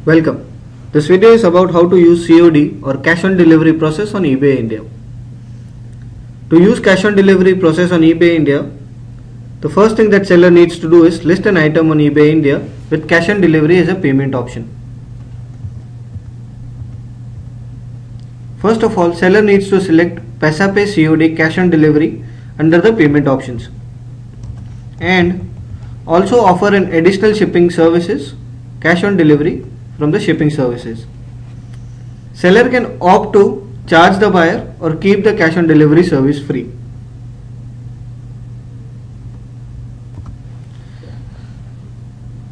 Welcome. This video is about how to use COD or cash on delivery process on eBay India. To use cash on delivery process on eBay India, the first thing that seller needs to do is list an item on eBay India with cash on delivery as a payment option. First of all, seller needs to select Paisa Pay COD cash on delivery under the payment options and also offer an additional shipping services cash on delivery from the shipping services. Seller can opt to charge the buyer or keep the cash on delivery service free.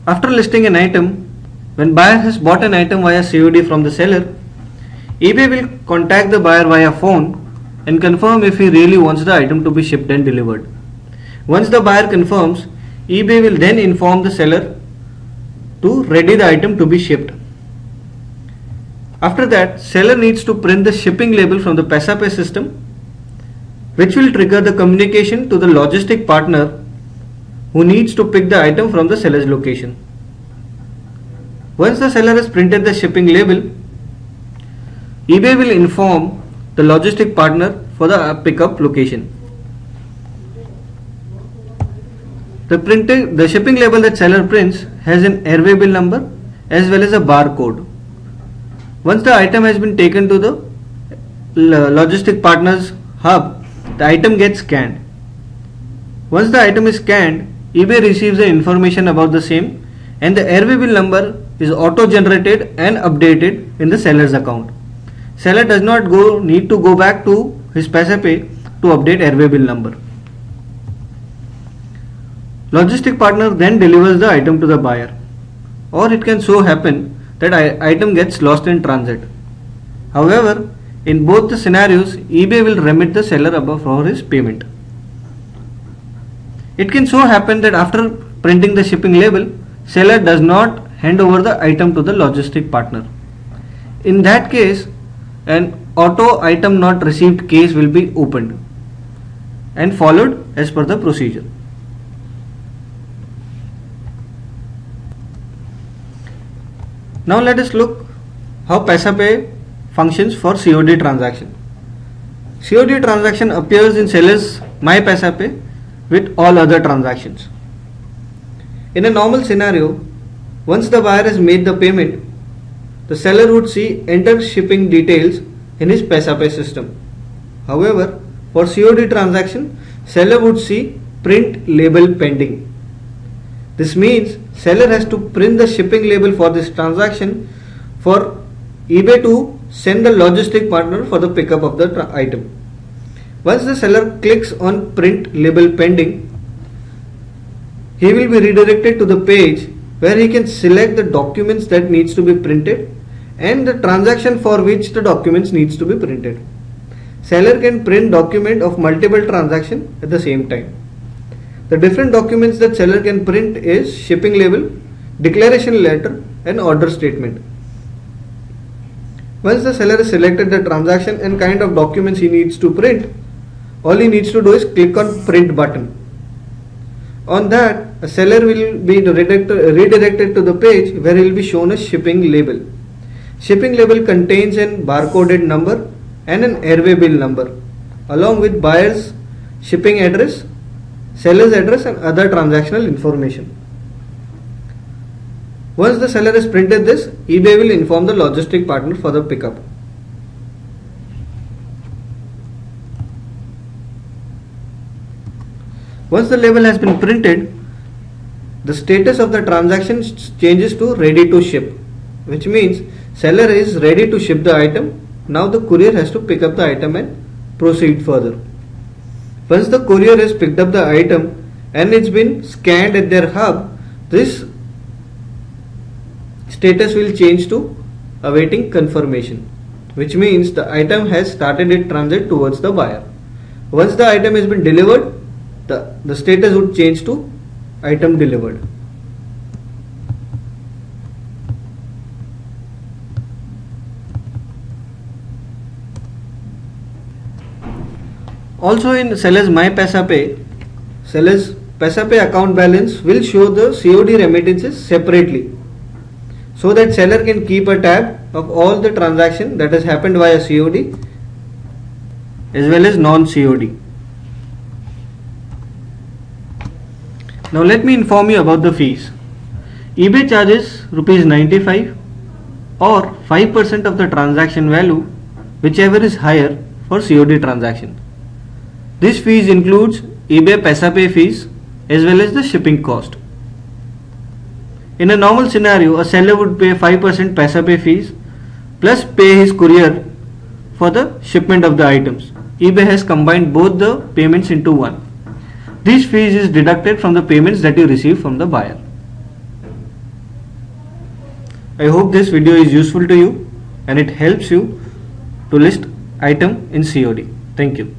After listing an item, when buyer has bought an item via COD from the seller, eBay will contact the buyer via phone and confirm if he really wants the item to be shipped and delivered. Once the buyer confirms, eBay will then inform the seller to ready the item to be shipped. After that, seller needs to print the shipping label from the Paisa Pay system, which will trigger the communication to the logistic partner who needs to pick the item from the seller's location. Once the seller has printed the shipping label, eBay will inform the logistic partner for the pickup location. The shipping label that seller prints has an airway bill number as well as a barcode. Once the item has been taken to the logistic partner's hub, the item gets scanned. Once the item is scanned, eBay receives the information about the same and the airway bill number is auto-generated and updated in the seller's account. Seller does not need to go back to his Paisa Pay to update airway bill number. Logistic partner then delivers the item to the buyer, or it can so happen that item gets lost in transit. However, in both the scenarios, eBay will remit the seller for his payment. It can so happen that after printing the shipping label, seller does not hand over the item to the logistic partner. In that case, an auto item not received case will be opened and followed as per the procedure. Now let us look how Paisa Pay functions for COD transaction. COD transaction appears in seller's My Paisa Pay with all other transactions. In a normal scenario, once the buyer has made the payment, the seller would see enter shipping details in his Paisa Pay system. However, for COD transaction, seller would see print label pending. This means seller has to print the shipping label for this transaction for eBay to send the logistic partner for the pickup of the item. Once the seller clicks on print label pending, he will be redirected to the page where he can select the documents that needs to be printed and the transaction for which the documents needs to be printed. Seller can print document of multiple transactions at the same time. The different documents that seller can print is shipping label, declaration letter and order statement. Once the seller has selected the transaction and kind of documents he needs to print, all he needs to do is click on print button. On that, a seller will be redirected to the page where he will be shown a shipping label. Shipping label contains an barcoded number and an airway bill number along with buyer's shipping address, seller's address and other transactional information. Once the seller has printed this, eBay will inform the logistic partner for the pickup. Once the label has been printed, the status of the transaction changes to ready to ship, which means seller is ready to ship the item. Now the courier has to pick up the item and proceed further. Once the courier has picked up the item and it's been scanned at their hub, this status will change to awaiting confirmation, which means the item has started its transit towards the buyer. Once the item has been delivered, the status would change to item delivered. Also in seller's My Paisa Pay, seller's Paisa Pay account balance will show the COD remittances separately. so that seller can keep a tab of all the transaction that has happened via COD as well as non-COD. Now let me inform you about the fees. eBay charges ₹95 or 5% of the transaction value, whichever is higher for COD transaction. This fees includes eBay Paisa Pay fees as well as the shipping cost. In a normal scenario, a seller would pay 5% Paisa Pay fees plus pay his courier for the shipment of the items. eBay has combined both the payments into one. These fees is deducted from the payments that you receive from the buyer. I hope this video is useful to you and it helps you to list item in COD. Thank you.